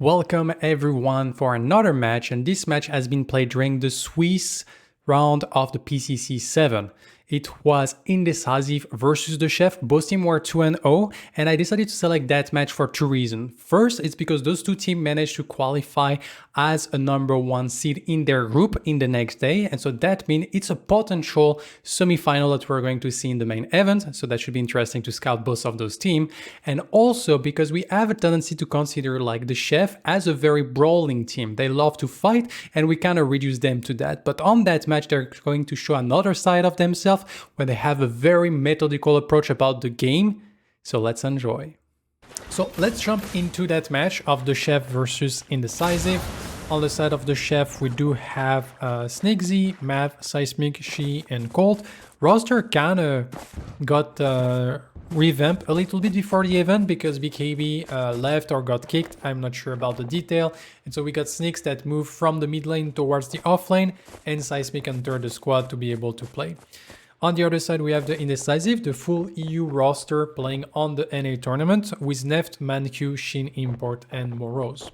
Welcome everyone for another match, and this match has been played during the Swiss round of the PCC 7. It was Indecesive versus The Chef. Both teams were 2-0, and I decided to select that match for two reasons. First, it's because those two teams managed to qualify as a #1 seed in their group in the next day, and so that means it's a potential semi-final that we're going to see in the main event, so that should be interesting to scout both of those teams. And also because we have a tendency to consider like The Chef as a very brawling team. They love to fight, and we kind of reduce them to that. But on that match, they're going to show another side of themselves when they have a very methodical approach about the game. So let's enjoy. So let's jump into that match of The Chef versus Indecisive. On the side of The Chef, we do have Sneaksy, Mav, Seismic, She, and Colt. Roster kind of got revamped a little bit before the event because BKB left or got kicked. I'm not sure about the detail. And so we got Sneaks that moved from the mid lane towards the off lane, and Seismic entered the squad to be able to play. On the other side, we have the Indecisive, the full EU roster playing on the NA tournament with Neft, Manq, Shin Import, and Morose.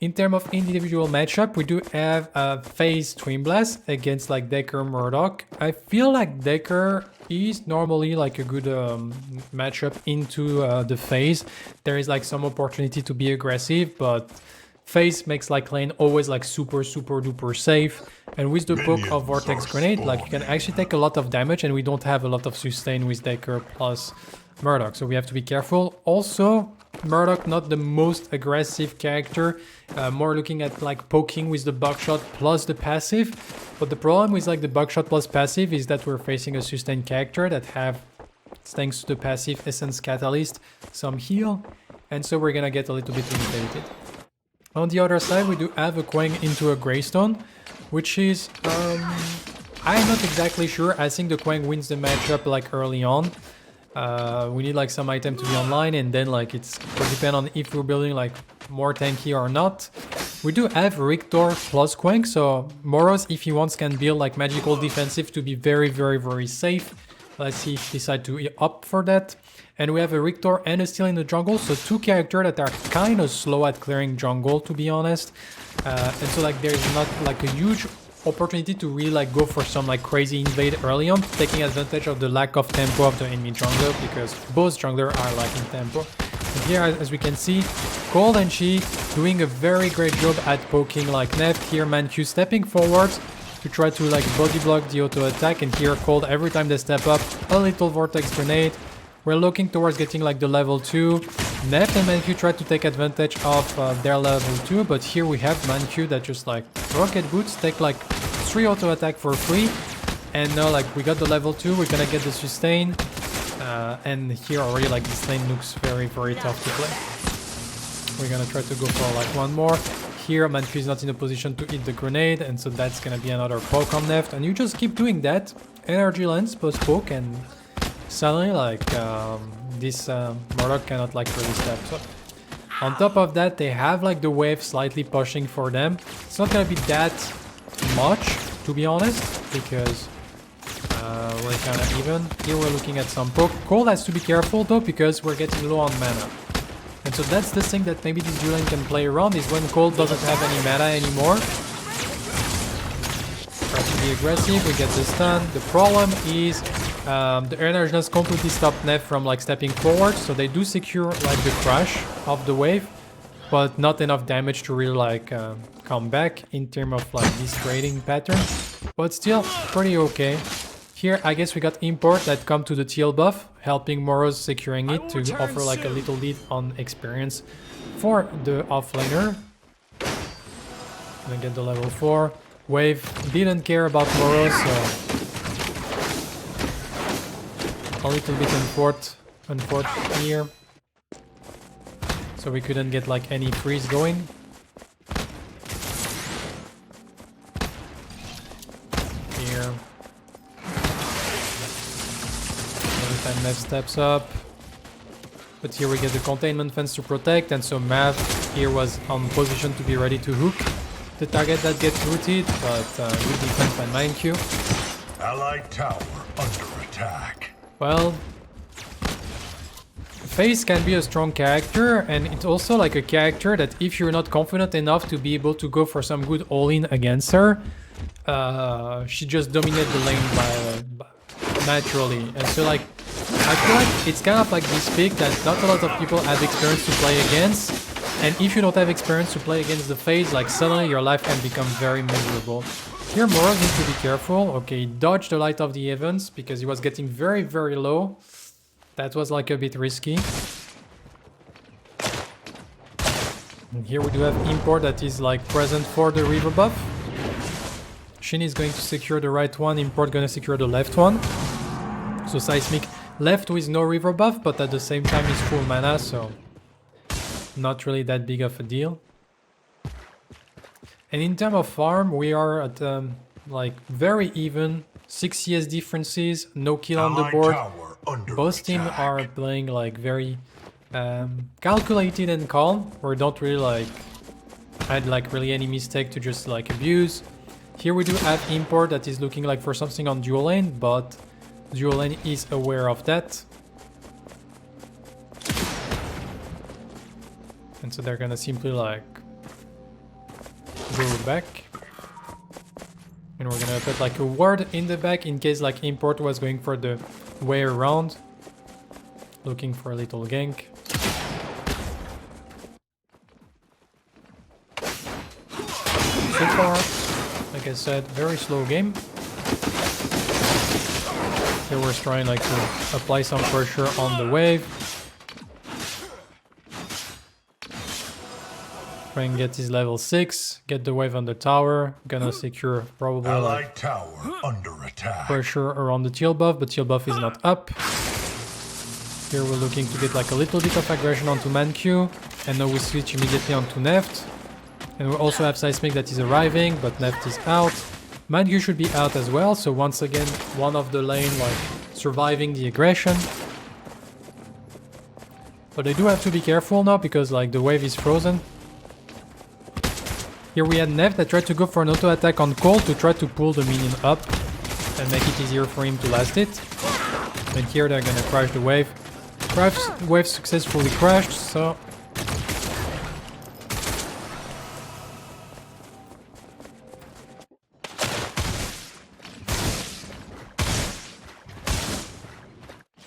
In terms of individual matchup, we do have FaZe Twin Blast against like Decker Murdoch. I feel like Decker is normally like a good matchup into the FaZe. There is like some opportunity to be aggressive, but FaZe makes like lane always like super duper safe. And with the poke of Vortex Grenade, like you can actually take a lot of damage, and we don't have a lot of sustain with Decker plus Murdoch, so we have to be careful. Also, Murdoch not the most aggressive character, more looking at like poking with the buckshot plus the passive. But the problem with like the buckshot plus passive is that we're facing a sustained character that have, thanks to the passive Essence Catalyst, some heal, and so we're gonna get a little bit limited. On the other side, we do have a Quang into a Greystone, which is, I'm not exactly sure. I think the Quang wins the matchup like early on. We need like some item to be online, and then like it will depend on if we're building like more tanky or not. We do have Rictor plus Quang, so Morose, if he wants, can build like magical defensive to be very safe. Let's see if he decides to opt for that. And we have a Rictor and a Steel in the jungle, so two characters that are kind of slow at clearing jungle, to be honest. And so like there is not like a huge opportunity to really like go for some like crazy invade early on, taking advantage of the lack of tempo of the enemy jungler, because both junglers are lacking tempo. And here, as we can see, Cold and She doing a very great job at poking like Neft. Here Manq stepping forwards to try to like body block the auto attack, and here Cold, every time they step up, a little Vortex Grenade. We're looking towards getting like the level 2. Neft and Manq try to take advantage of their level 2, but here we have Manq that just like rocket boots, take like 3 auto attack for free, and now like we got the level 2, we're gonna get the sustain, and here already like this lane looks very tough to play. We're gonna try to go for like one more. Here Manq is not in a position to hit the grenade, and so that's gonna be another poke on Neft, and you just keep doing that. Energy lens post poke, and suddenly like this Murdoch cannot like really step up. On top of that, they have like the wave slightly pushing for them. It's not gonna be that much, to be honest, because we're kind of even. Here we're looking at some poke. Cold has to be careful though, because we're getting low on mana. And so that's the thing that maybe this Julian can play around, is when Cold doesn't have any mana anymore. Try to be aggressive, we get the stun. The problem is the energy does completely stop Neft from like stepping forward, so they do secure like the crash of the wave, but not enough damage to really like come back in terms of like this trading pattern, but still pretty okay. Here I guess we got Import that come to the TL buff, helping Morose securing it to offer like a little lead on experience for the offlaner. Gonna get the level 4. Wave didn't care about Morose, so a little bit unfortunate here, so we couldn't get like any freeze going. Here, every time Mav steps up, but here we get the containment fence to protect, and so Mav here was on position to be ready to hook the target that gets rooted, but good defense by Manq. Allied tower under attack. Well, Phase can be a strong character, and it's also like a character that if you're not confident enough to be able to go for some good all-in against her, she just dominates the lane by naturally. And so like, I feel like it's kind of like this pick that not a lot of people have experience to play against, and if you don't have experience to play against the Phase, like suddenly your life can become very miserable. Here Moros needs to be careful. Okay, dodge the Light of the Heavens because he was getting very, very low. That was like a bit risky. And here we do have Import that is like present for the river buff. Shin is going to secure the right one, Import gonna secure the left one. So Seismic left with no river buff, but at the same time is full mana, so not really that big of a deal. And in terms of farm, we are at like very even, 6 CS differences, no kill on the board. Both teams are playing like very calculated and calm, or don't really like had like really any mistake to just like abuse. Here we do have Import that is looking like for something on dual lane, but dual lane is aware of that. And so they're gonna simply like go back. And we're gonna put like a ward in the back in case like Import was going for the way around. Looking for a little gank. So far, like I said, very slow game. Here we're trying like to apply some pressure on the wave. Try and get his level 6, get the wave on the tower. Gonna secure probably like tower under attack. Pressure around the teal buff, but teal buff is not up. Here we're looking to get like a little bit of aggression onto Manq, and now we switch immediately onto Neft. And we also have Seismic that is arriving, but Neft is out. Manq should be out as well, so once again, one of the lane like surviving the aggression. But I do have to be careful now because like the wave is frozen. Here we had Neft that tried to go for an auto attack on Cole to try to pull the minion up and make it easier for him to last it. And here they're gonna crash the wave. Wave successfully crashed, so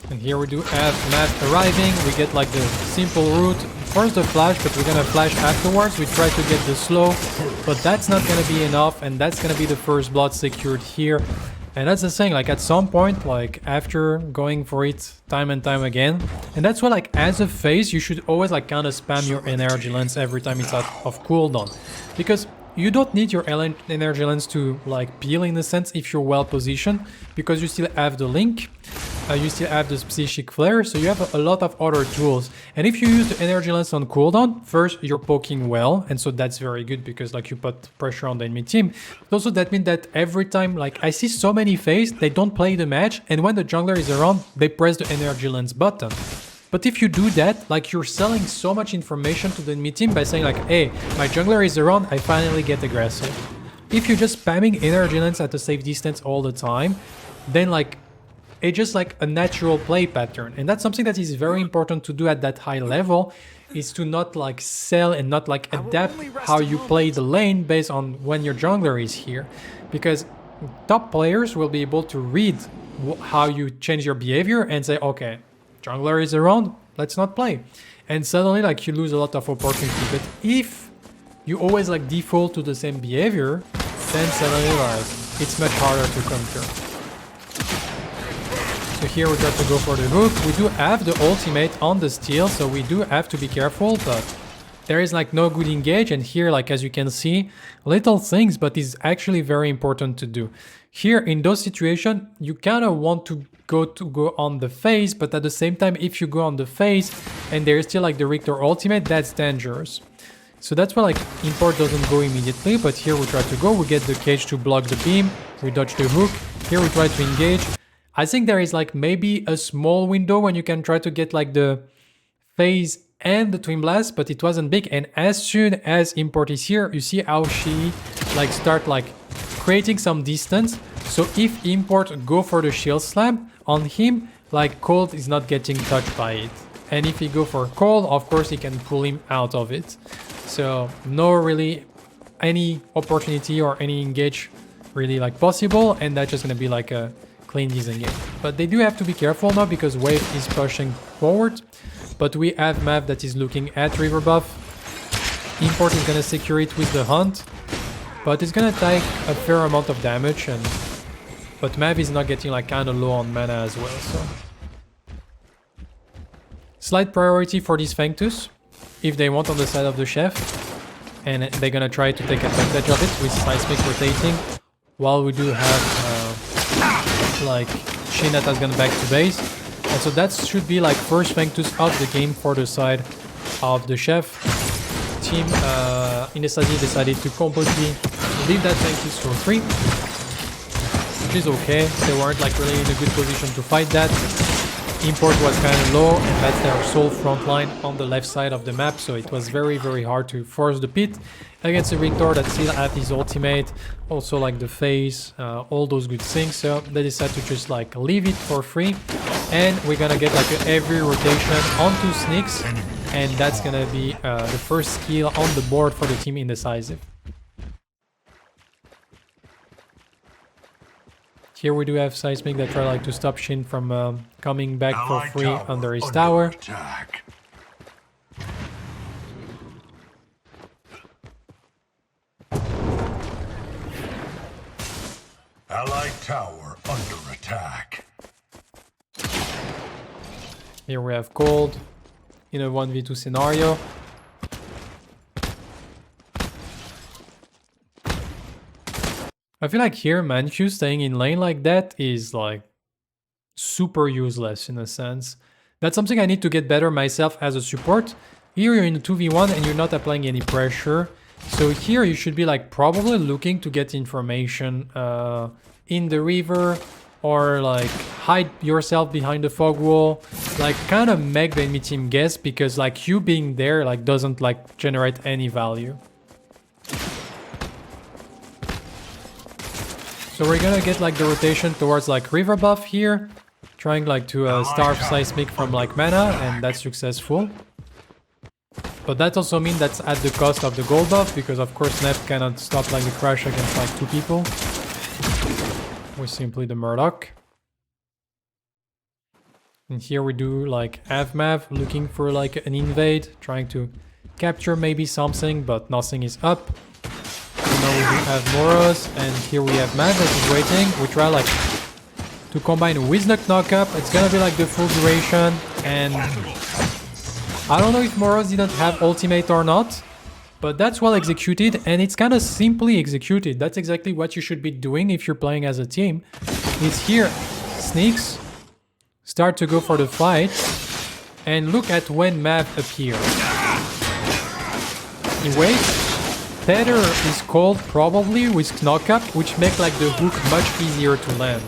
and here we do have Matt arriving. We get like the simple route. First the flash, but we're gonna flash afterwards. We try to get the slow, but that's not gonna be enough, and that's gonna be the first blood secured here. And that's the thing, like at some point, like after going for it time and time again, and that's why like as a phase, you should always like kind of spam your energy lens every time it's out of cooldown. Because you don't need your energy lens to like peel in a sense if you're well positioned, because you still have the link, you still have the psychic flare, so you have a lot of other tools. And if you use the energy lens on cooldown, first you're poking well, and so that's very good because like you put pressure on the enemy team. But also that means that every time, like I see so many phases, they don't play the match, and when the jungler is around, they press the energy lens button. But if you do that, like you're selling so much information to the enemy team by saying like, hey, my jungler is around, I finally get aggressive. If you're just spamming energy lens at a safe distance all the time, then like it's just like a natural play pattern. And that's something that is very important to do at that high level, is to not like sell and not like adapt how you play the lane based on when your jungler is here. Because top players will be able to read how you change your behavior and say, okay, jungler is around, let's not play. And suddenly like you lose a lot of opportunity. But if you always like default to the same behavior, then suddenly like it's much harder to counter. So here we try to go for the hook. We do have the ultimate on the steal, so we do have to be careful, but there is like no good engage. And here, like as you can see, little things, but it's actually very important to do. Here in those situations, you kind of want to go on the phase, but at the same time, if you go on the phase and there's still like the Richter ultimate, that's dangerous. So that's why like import doesn't go immediately, but here we try to go. We get the cage to block the beam. We dodge the hook. Here we try to engage. I think there is like maybe a small window when you can try to get like the phase and the twin blast, but it wasn't big. And as soon as import is here, you see how she like start like creating some distance. So if import go for the shield slam on him, like Cold is not getting touched by it. And if he go for cold, of course he can pull him out of it. So no really any opportunity or any engage really like possible, and that's just gonna be like a clean disengage. But they do have to be careful now because Wave is pushing forward. But we have Mav that is looking at river buff. Import is gonna secure it with the hunt, but it's gonna take a fair amount of damage, and but Mav is not getting like kind of low on mana as well, so slight priority for these Fangtus if they want on the side of the chef, and they're gonna try to take advantage of it with Seismic rotating, while we do have like Shin that has gone back to base. And so that should be like first Fangtus of the game for the side of the chef. Team Indecesive decided to completely leave that Fangtus for free, which is okay. They weren't like really in a good position to fight that. Import was kind of low, and that's their sole front line on the left side of the map, so it was very, very hard to force the pit against a Victor that still had his ultimate, also like the phase, all those good things. So they decided to just like leave it for free, and we're gonna get like every rotation onto Sneaks, and that's gonna be the first skill on the board for the team Indecisive. Here we do have Seismic that try like to stop Shin from coming back for free under his tower. Attack. Allied tower under attack. Here we have Cold in a 1v2 scenario. I feel like here Manchu staying in lane like that is like super useless in a sense. That's something I need to get better myself as a support. Here you're in a 2v1 and you're not applying any pressure. So here you should be like probably looking to get information in the river, or like hide yourself behind the fog wall. Like kind of make the enemy team guess, because like you being there like doesn't like generate any value. So we're gonna get like the rotation towards like river buff here, trying like to starve Seismic from like mana, and that's successful. But that also means that's at the cost of the gold buff, because of course Nef cannot stop like the crash against like 2 people. With simply the Murdoch. And here we do like Avmav looking for like an invade, trying to capture maybe something, but nothing is up. Now we do have Moros, and here we have Mav that is waiting. We try like to combine with the knock-up. It's gonna be like the full duration, and I don't know if Moros didn't have ultimate or not, but that's well executed, and it's kind of simply executed. That's exactly what you should be doing if you're playing as a team. It's here, Sneaks start to go for the fight, and look at when Mav appears. He waits. Tether is called probably with knock-up, which make like the hook much easier to land.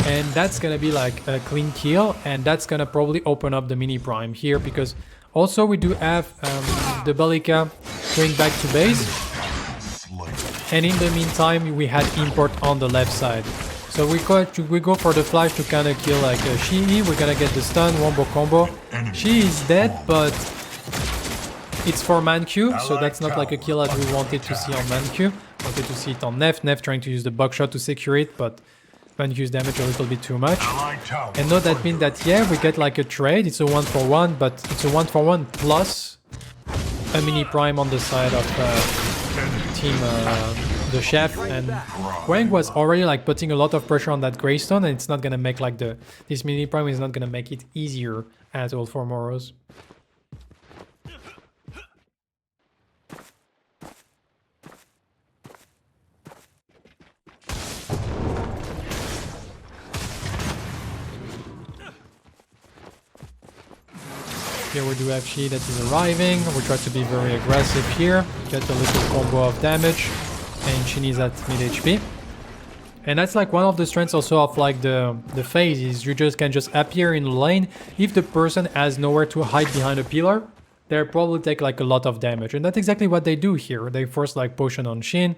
And that's gonna be like a clean kill, and that's gonna probably open up the mini prime here, because also we do have the Balika going back to base. And in the meantime we had import on the left side. So we go for the flash to kind of kill like Shi. We're gonna get the stun, wombo combo. She is dead, but it's for Manchu, so that's not like a kill as we wanted to see on Manchu. Wanted to see it on Nef. Nef trying to use the buckshot to secure it, but Manchu's damage a little bit too much. And no, that means that, yeah, we get like a trade. It's a 1-for-1, but it's a 1-for-1 plus a mini prime on the side of team the chef. And Wang was already like putting a lot of pressure on that Greystone, and it's not gonna make like this mini prime is not gonna make it easier at all for Moros. Here we do have Shi that is arriving. We try to be very aggressive here, get a little combo of damage, and Shin is at mid HP. And that's like one of the strengths also of like the phase is you just can just appear in the lane. If the person has nowhere to hide behind a pillar, they'll probably take like a lot of damage. And that's exactly what they do here. They force like potion on Shin.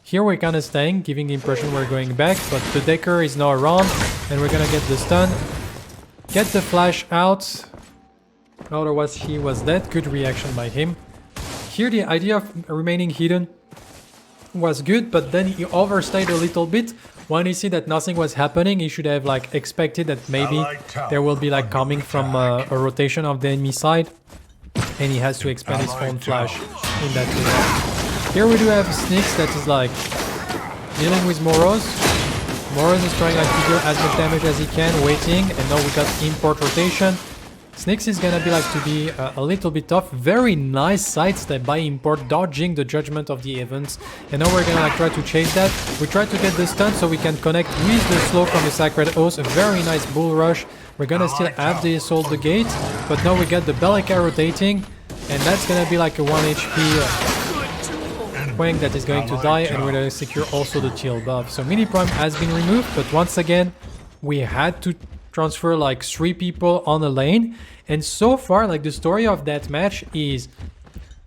Here we're kind of staying, giving the impression we're going back, but the Decker is now around, and we're gonna get the stun. Get the flash out. Otherwise he was dead. Good reaction by him. Here the idea of remaining hidden was good, but then he overstayed a little bit. When he see that nothing was happening, he should have like expected that maybe there will be like coming from a rotation of the enemy side, and he has to expand his own flash in that way. Here we do have Sneaks that is like dealing with Moros. Moros is trying like to deal as much damage as he can, waiting, and now we got import rotation. Sneaks is gonna be like to be a little bit tough. Very nice sidestep by import, dodging the judgment of the events. And now we're gonna like try to chase that. We try to get the stun so we can connect with the slow from the Sacred Oath. A very nice bull rush. We're gonna still have the assault the gate, but now we got the Bellica rotating, and that's gonna be like a 1 HP Quang that is going to die, and we're gonna secure also the Teal buff. So Mini Prime has been removed, but once again, we had to transfer like 3 people on a lane, and so far like the story of that match is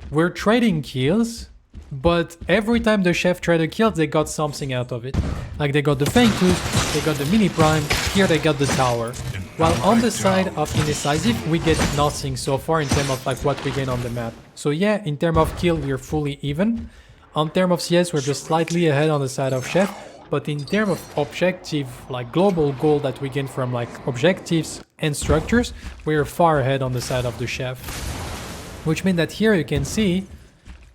we're trading kills, but every time the chef traded kills they got something out of it. Like they got the Fang Tooth, they got the Mini Prime, here they got the tower. While on the side of Indecisive we get nothing so far in terms of like what we gain on the map. So yeah, in terms of kill we're fully even. On terms of CS we're just slightly ahead on the side of chef. But in terms of objective, like global goal that we gain from like objectives and structures, we are far ahead on the side of the chef. Which means that here you can see,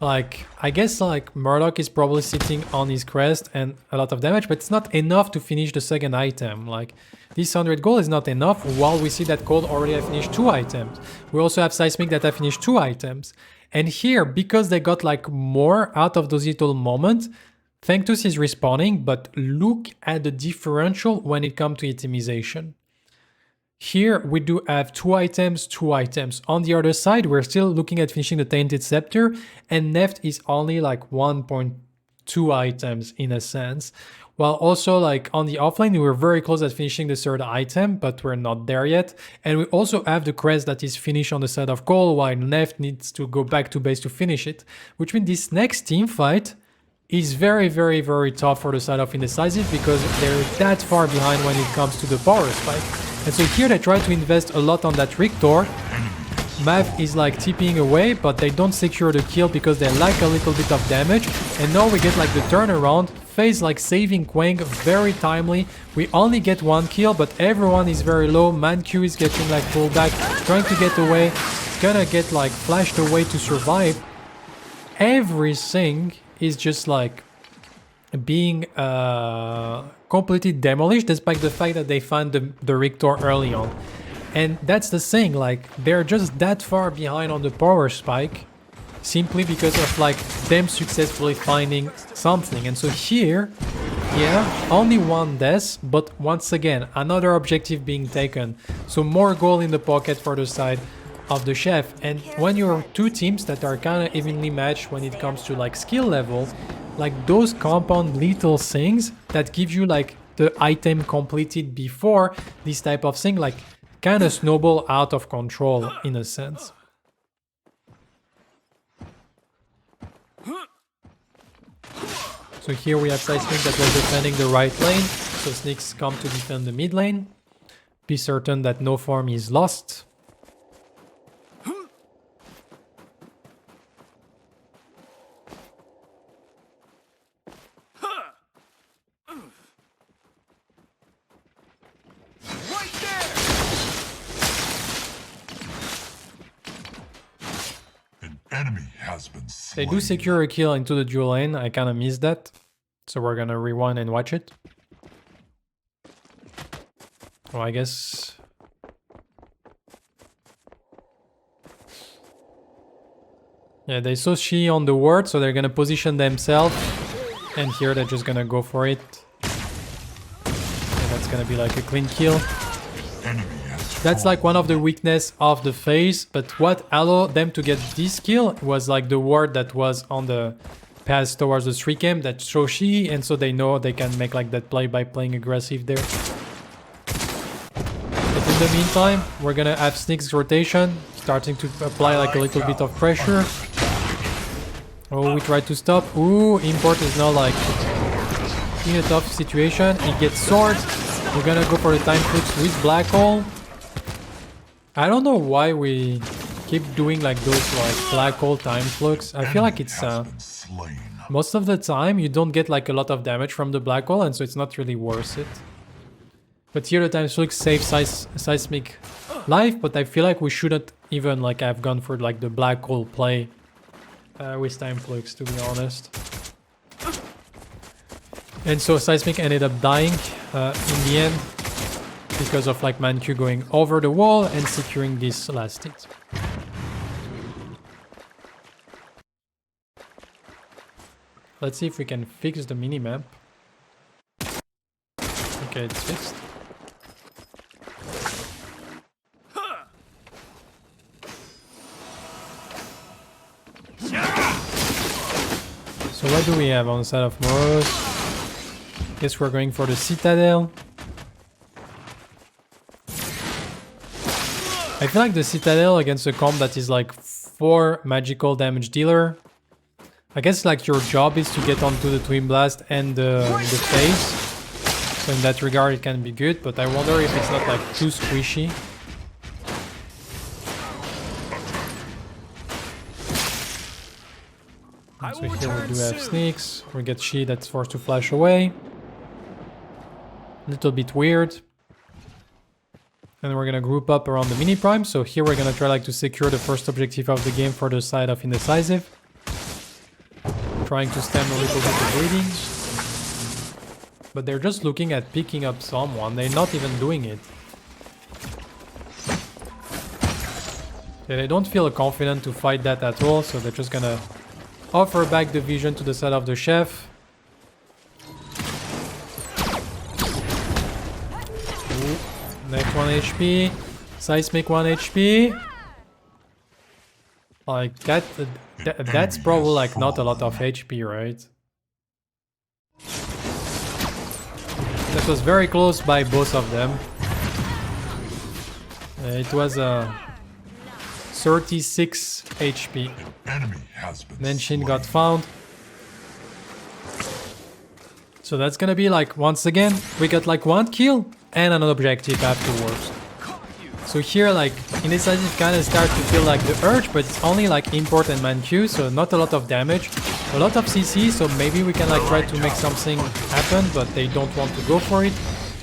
like, I guess like Murdoch is probably sitting on his crest and a lot of damage, but it's not enough to finish the second item. Like, this 100 gold is not enough, while we see that Cold already have finished 2 items. We also have Seismic that have finished 2 items. And here, because they got like more out of those little moments, Fangtooth is respawning, but look at the differential when it comes to itemization. Here we do have 2 items, 2 items. On the other side, we're still looking at finishing the Tainted Scepter, and Neft is only like 1.2 items in a sense. While also like on the offlane, we were very close at finishing the 3rd item, but we're not there yet. And we also have the crest that is finished on the side of Cole, while Neft needs to go back to base to finish it. Which means this next team fight is very, very, very tough for the side of Indecisive because they're that far behind when it comes to the power spike. And so here they try to invest a lot on that Rictor. Mav is like tipping away, but they don't secure the kill because they lack a little bit of damage. And now we get like the turnaround. FaZe like saving Quang very timely. We only get 1 kill, but everyone is very low. ManQ is getting like pulled back, trying to get away. Gonna get like flashed away to survive. Everything is just like being completely demolished, despite the fact that they found the Rictor early on. And that's the thing, like they're just that far behind on the power spike simply because of like them successfully finding something. And so here, yeah, only 1 death, but once again another objective being taken, so more gold in the pocket for the side of the chef. And when you're 2 teams that are kind of evenly matched when it comes to like skill level, like those compound little things that give you like the item completed before this type of thing, like kind of snowball out of control in a sense. So here we have Seismic that was defending the right lane, so Sneaks come to defend the mid lane. Be certain that no farm is lost. Enemy has been slain. They do secure a kill into the dual lane. I kind of missed that. So we're gonna rewind and watch it. Well, I guess... yeah, they saw She on the ward, so they're gonna position themselves. And here they're just gonna go for it. And that's gonna be like a clean kill. That's like one of the weakness of the FaZe, but what allowed them to get this kill was like the ward that was on the path towards the 3 camp that shows She, and so they know they can make like that play by playing aggressive there. But in the meantime, we're gonna have Sneak's rotation, starting to apply like a little bit of pressure. Oh, we tried to stop. Ooh, Import is now like in a tough situation. He gets sword. We're gonna go for the time flips with Black Hole. I don't know why we keep doing like those like black hole time flux. I feel like it's most of the time you don't get like a lot of damage from the black hole, and so it's not really worth it. But here the time flux saves seismic life, but I feel like we shouldn't even like have gone for like the black hole play with time flux, to be honest. And so seismic ended up dying in the end because of like Manq going over the wall and securing this last hit. Let's see if we can fix the minimap. Okay, it's fixed. So what do we have on the side of Moros? Guess we're going for the Citadel. I feel like the Citadel against a comp that is like 4 magical damage dealer. I guess like your job is to get onto the Twin Blast and the face. So in that regard it can be good, but I wonder if it's not like too squishy. So here we do have sneaks. We get She that's forced to flash away. Little bit weird. And we're gonna group up around the mini prime. So here we're gonna try like to secure the first objective of the game for the side of Indecisive. Trying to stem a little bit of bleeding. But they're just looking at picking up someone. They're not even doing it. Yeah, they don't feel confident to fight that at all. So they're just gonna offer back the vision to the side of the chef. Next 1 HP. Seismic 1 HP. Like that, that's probably like not a lot of HP, right? That was very close by both of them. It was a 36 HP. Then Shin got found. So that's gonna be like, once again, we got like 1 kill and an objective afterwards. So here like Indecisive kind of start to feel like the urge, but it's only like import and Manq, so not a lot of damage. A lot of CC, so maybe we can like try to make something happen, but they don't want to go for it.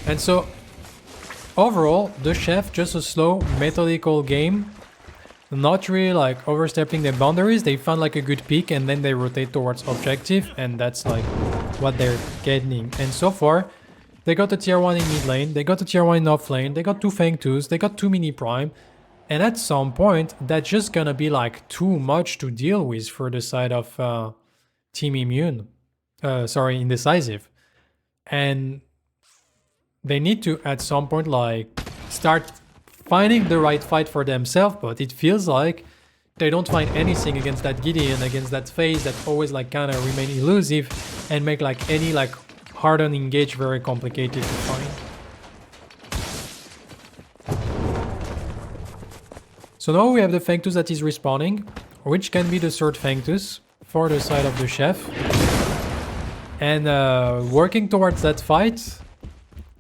And so overall, the chef, just a slow, methodical game. Not really like overstepping their boundaries. They found like a good peak and then they rotate towards objective, and that's like what they're getting. And so far, they got a tier 1 in mid lane, they got a tier 1 in off lane, they got 2 Fang 2s, they got 2 mini prime. And at some point, that's just gonna be like too much to deal with for the side of Team Immune. Sorry, Indecisive. And they need to at some point like start finding the right fight for themselves, but it feels like they don't find anything against that Gideon, against that phase that always like kind of remain elusive and make like any like hardened engage very complicated to find. So now we have the Fang 2 that is respawning, which can be the third Fang 2 for the side of the chef. And working towards that fight,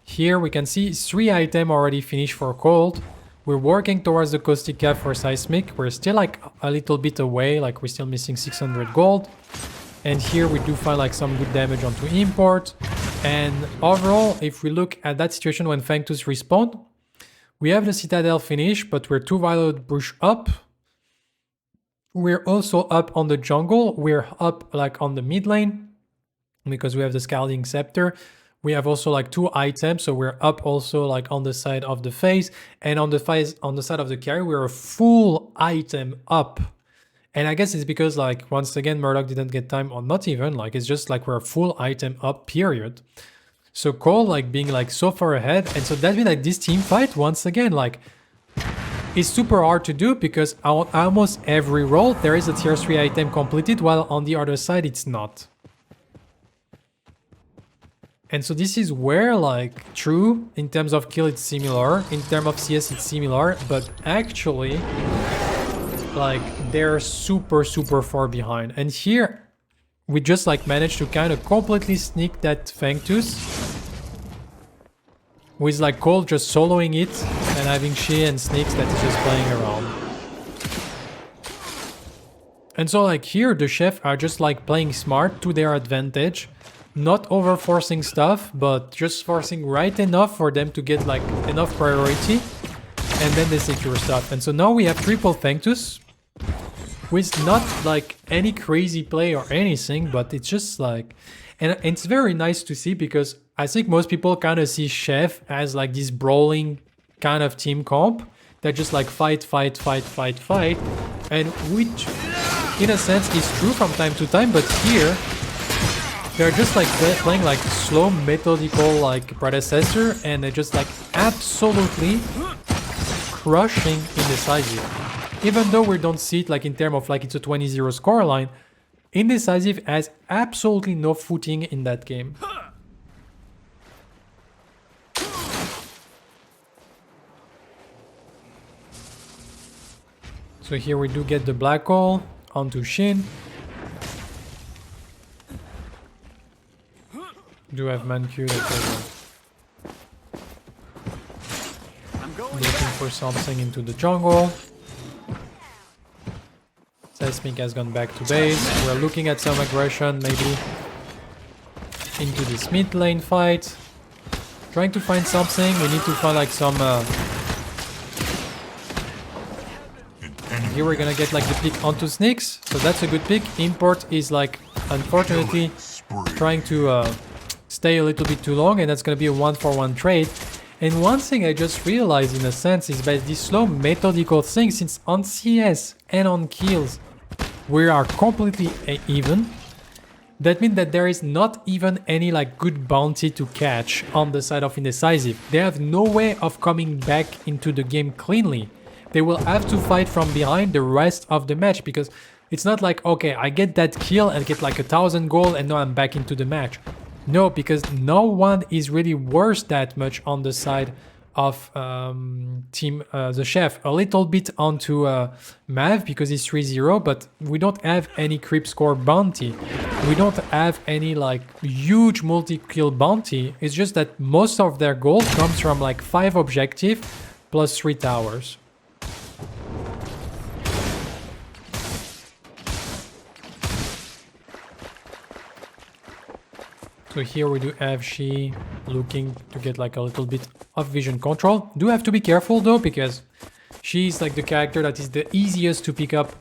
here we can see 3 items already finished for Cold. We're working towards the Caustic Cap for Seismic. We're still like a little bit away, like we're still missing 600 gold. And here we do find like some good damage onto import. And overall, if we look at that situation when Fang 2s respawn, we have the Citadel finish, but we're 2 Violet Bush up. We're also up on the jungle. We're up like on the mid lane because we have the Scalding Scepter. We have also like 2 items, so we're up also like on the side of the face, and on the side of the carry, we're a full item up. And I guess it's because like once again Murdoch didn't get time, or not even, like it's just like we're a full item up, period. So Cole like being like so far ahead, and so that means like this team fight once again like is super hard to do because on almost every role there is a tier 3 item completed, while on the other side it's not. And so this is where like true in terms of kill it's similar, in terms of CS it's similar, but actually like they're super far behind. And here we just like managed to kind of completely sneak that Fang 2s with like Cole just soloing it, and having She and Sneaks that is just playing around. And so like here, the chef are just like playing smart to their advantage, not over forcing stuff, but just forcing right enough for them to get like enough priority, and then they secure stuff. And so now we have triple Sanctus, with not like any crazy play or anything, but it's just like, and it's very nice to see because I think most people kind of see Chef as like this brawling kind of team comp that just like fight, and which in a sense is true from time to time, but here they're just like playing like slow, methodical like Predecessor, and they're just like absolutely crushing Indecisive. Even though we don't see it like in terms of like it's a 20-0 scoreline, Indecisive has absolutely no footing in that game. So here we do get the black hole onto Shin. Do have Manq that's looking for something into the jungle. Seismic has gone back to base. We're looking at some aggression maybe into this mid lane fight. Trying to find something. We need to find like some... Here we're gonna get like the pick onto Sneaks. So that's a good pick. Import is like, unfortunately, trying to stay a little bit too long, and that's gonna be a 1-for-1 trade. And one thing I just realized in a sense is that this slow methodical thing, since on CS and on kills we are completely even, that means that there is not even any like good bounty to catch on the side of Indecisive. They have no way of coming back into the game cleanly. They will have to fight from behind the rest of the match, because it's not like, okay, I get that kill and get like 1,000 gold and now I'm back into the match. No, because no one is really worse that much on the side of team the chef. A little bit onto Mav because it's 3-0, but we don't have any creep score bounty. We don't have any like huge multi-kill bounty. It's just that most of their gold comes from like 5 objective plus 3 towers. So here we do have She looking to get like a little bit of vision control. Do have to be careful though, because she's like the character that is the easiest to pick up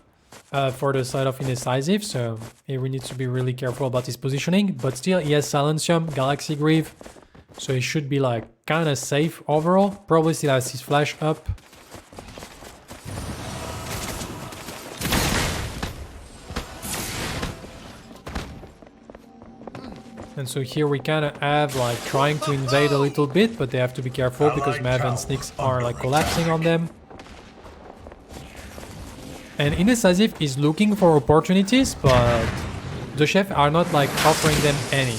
for the side of Indecisive. So here we need to be really careful about his positioning. But still, he has Silencium, Galaxy Greave. So he should be like kind of safe overall. Probably still has his flash up. And so here we kind of have like trying to invade a little bit, but they have to be careful because Mav and Sneaks are like collapsing on them. And Indecisive is looking for opportunities, but the chef are not like offering them any.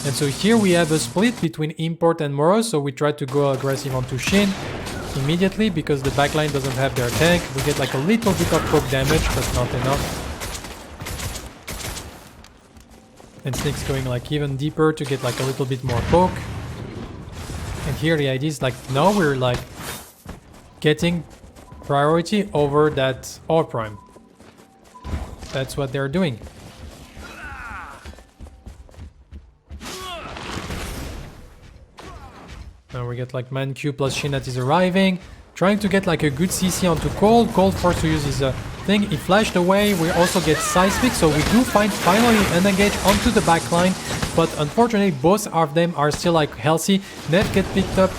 And so here we have a split between Import and Moro, so we try to go aggressive onto Shin immediately because the backline doesn't have their tank. We get like a little bit of poke damage, but not enough. And Sneak's going like even deeper to get like a little bit more poke. And here the idea is like now we're like getting priority over that ore prime. That's what they're doing. Now we get like Manq plus Shin that is arriving. Trying to get like a good CC onto Cold. Cold forced to use his thing. He flashed away. We also get Seismic, so we do find finally an engage onto the backline. But unfortunately, both of them are still like healthy. Nev get picked up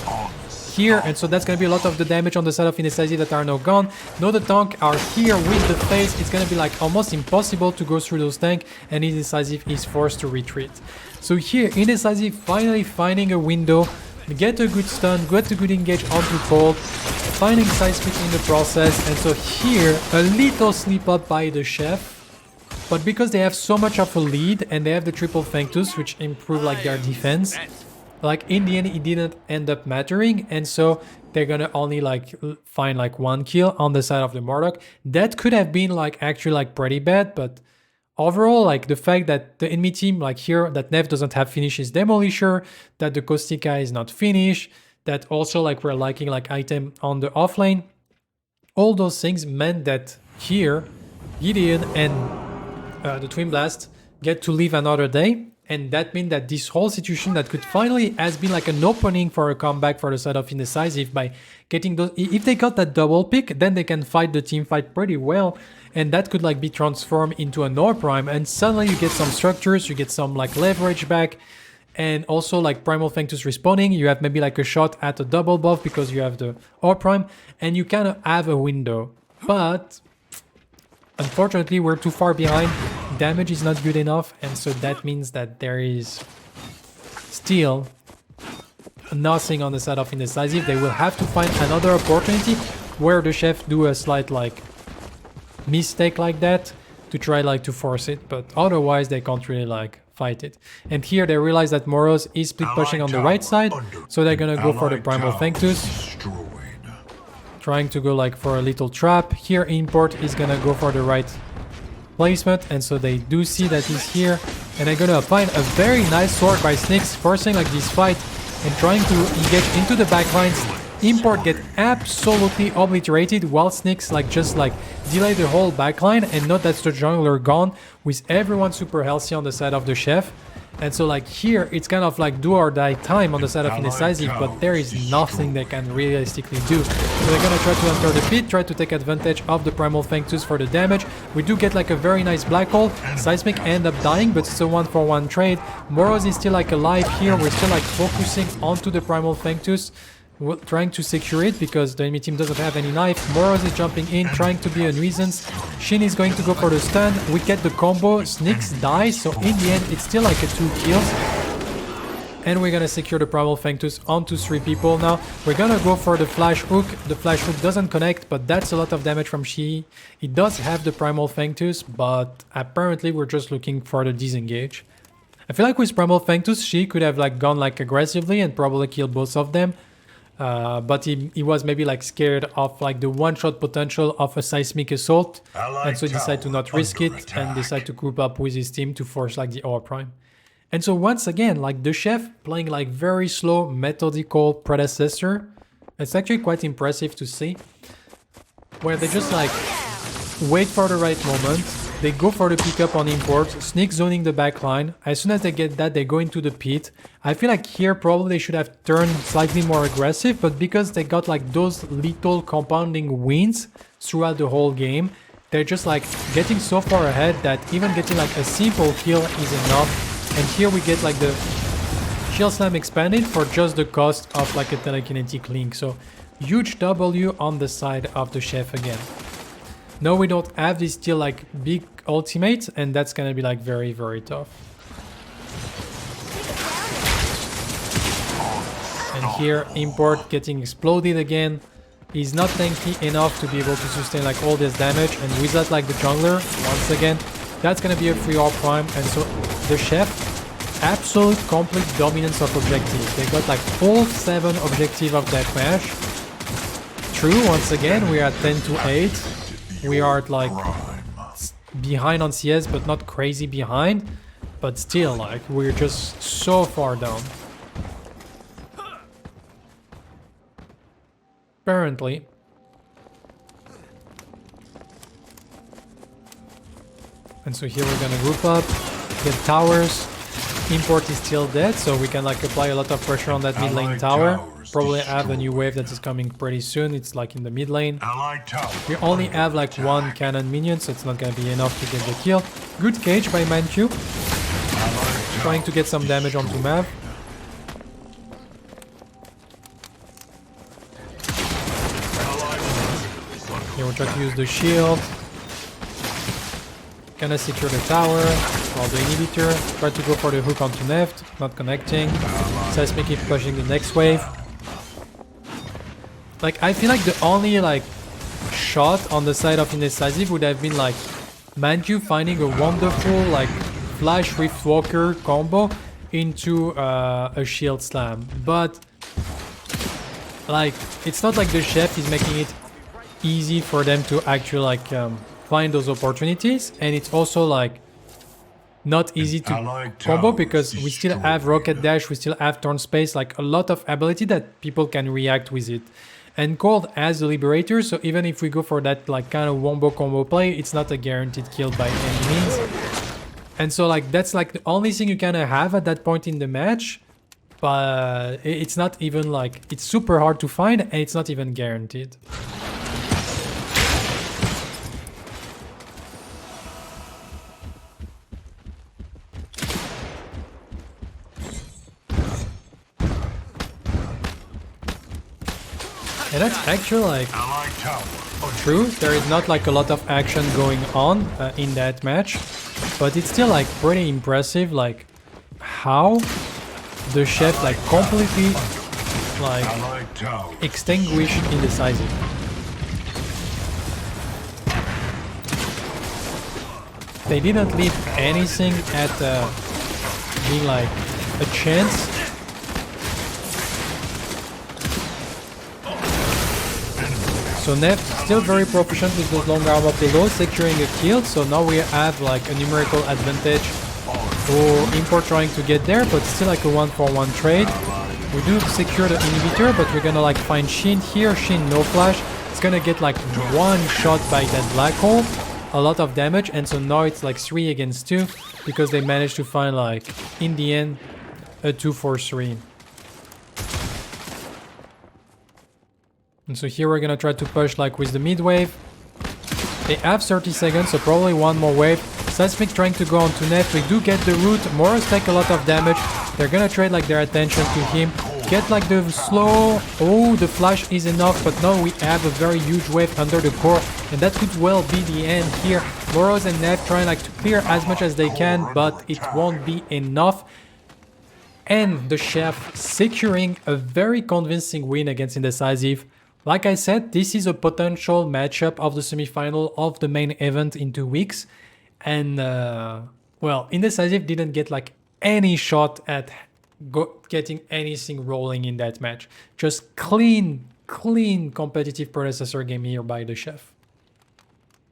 here, and so that's gonna be a lot of the damage on the side of Indecisive that are now gone. Now the tank are here with the face. It's gonna be like almost impossible to go through those tanks, and Indecisive is forced to retreat. So here, Indecisive finally finding a window. Get a good stun, get a good engage onto Cold, finding Seismic in the process, and so here a little slip up by the chef, but because they have so much of a lead and they have the triple Sanctus which improve like their defense, like in the end it didn't end up mattering, and so they're gonna only like find like 1 kill on the side of the Murdoch. That could have been like actually like pretty bad, but overall, like the fact that the enemy team, like here, that Nev doesn't have finished his Demolisher, that the Caustica is not finished, that also like were liking like item on the off lane. All those things meant that here Gideon and the Twin Blast get to live another day, and that means that this whole situation that could finally has been like an opening for a comeback for the side of Indecisive by getting those. If they got that double pick, then they can fight the team fight pretty well, and that could like be transformed into an ore prime, and suddenly you get some structures, you get some like leverage back, and also like Primal Functus respawning. You have maybe like a shot at a double buff because you have the ore prime, and you kind of have a window, but unfortunately we're too far behind. Damage is not good enough, and so that means that there is still nothing on the side of Indecisive. They will have to find another opportunity where the chef do a slight like mistake like that to try like to force it, but otherwise they can't really like fight it. And here they realize that Moros is split pushing on the right side, so they're gonna go for the Primal Functus, trying to go like for a little trap. Here Import is gonna go for the right placement, and so they do see that he's here, and they're gonna find a very nice sword by Snicks, forcing like this fight and trying to engage into the backlines. Import get absolutely obliterated while Snicks like just like delay the whole backline, and note that's the jungler gone with everyone super healthy on the side of the chef. And so like here it's kind of like do or die time on the side of Indecisive, but there is nothing they can realistically do. So they're gonna try to enter the pit, try to take advantage of the Primal Functus for the damage. We do get like a very nice black hole. Seismic end up dying, but it's a 1-for-1 trade. Moros is still like alive here. We're still like focusing onto the Primal Functus, trying to secure it because the enemy team doesn't have any knife. Moros is jumping in, trying to be a nuisance. Shin is going to go for the stun. We get the combo. Snicks dies, so in the end it's still like a 2 kills. And we're gonna secure the Primal Functus onto 3 people now. We're gonna go for the flash hook. The flash hook doesn't connect, but that's a lot of damage from Shi. It does have the Primal Functus, but apparently we're just looking for the disengage. I feel like with Primal Functus, Shi could have like gone like aggressively and probably killed both of them. But he was maybe like scared of like the one-shot potential of a seismic assault, and so he decided to not risk it and decide to group up with his team to force like the ore prime. And so once again, like the chef playing like very slow, methodical Predecessor. It's actually quite impressive to see, where they just like wait for the right moment. They go for the pickup on Import, sneak zoning the backline. As soon as they get that, they go into the pit. I feel like here probably they should have turned slightly more aggressive, but because they got like those little compounding wins throughout the whole game, they're just like getting so far ahead that even getting like a simple kill is enough. And here we get like the Shield Slam expanded for just the cost of like a telekinetic link. So huge W on the side of the chef again. No, we don't have this still like big ultimate, and that's gonna be like very, very tough. And here Import getting exploded again. He's not tanky enough to be able to sustain like all this damage, and without like the jungler, once again, that's gonna be a free ore prime. And so the chef, absolute complete dominance of objectives. They got like all 7 objectives of that match. True, once again, we are 10-8. We are like behind on CS, but not crazy behind. But still, like, we're just so far down. Apparently. And so here we're gonna group up, get towers. Import is still dead, so we can like apply a lot of pressure on that mid lane tower. Probably have a new wave that is coming pretty soon. It's like in the mid lane. We only have like 1 cannon minion, so it's not gonna be enough to get the kill. Good cage by Manchu. Trying to get some damage onto Mav. Here we'll try to use the shield. Gonna secure the tower, while the inhibitor. Try to go for the hook onto Neft, not connecting. Seismic keep pushing the next wave. Like, I feel like the only like shot on the side of Indecisive would have been like Manju finding a wonderful like Flash Riftwalker combo into a shield slam. But like, it's not like the chef is making it easy for them to actually like find those opportunities, and it's also like not easy to allied combo tower because we still have rocket dash, we still have turn space, like a lot of ability that people can react with it. And Cold has the Liberator, so even if we go for that like kind of wombo combo play, it's not a guaranteed kill by any means. And so like that's like the only thing you kind of have at that point in the match, but it's not even like, it's super hard to find and it's not even guaranteed. And that's actually like Allied tower. true. There is not like a lot of action going on in that match, but it's still like pretty impressive, like how the chef like completely like Allied tower. extinguished Indecisive. They didn't leave anything at being like a chance. So Nev still very proficient with those long armor payloads, securing a kill. So now we have like a numerical advantage for Import trying to get there, but still like a 1-for-1 trade. We do secure the inhibitor, but we're gonna like find Shin here. Shin no flash. It's gonna get like one shot by that black hole, a lot of damage, and so now it's like 3 against 2 because they managed to find like in the end a 2-for-3. And so here we're gonna try to push like with the mid wave. They have 30 seconds, so probably one more wave. Seismic trying to go on to Neft. We do get the root. Moros take a lot of damage. They're gonna trade like their attention to him. Get like the slow. Oh, the flash is enough, but now we have a very huge wave under the core, and that could well be the end here. Moros and Neft trying like to clear as much as they can, but it won't be enough. And the chef securing a very convincing win against Indecisive. Like I said, this is a potential matchup of the semifinal of the main event in 2 weeks. And, well, Indecisive didn't get like any shot at getting anything rolling in that match. Just clean competitive Predecessor game here by the chef.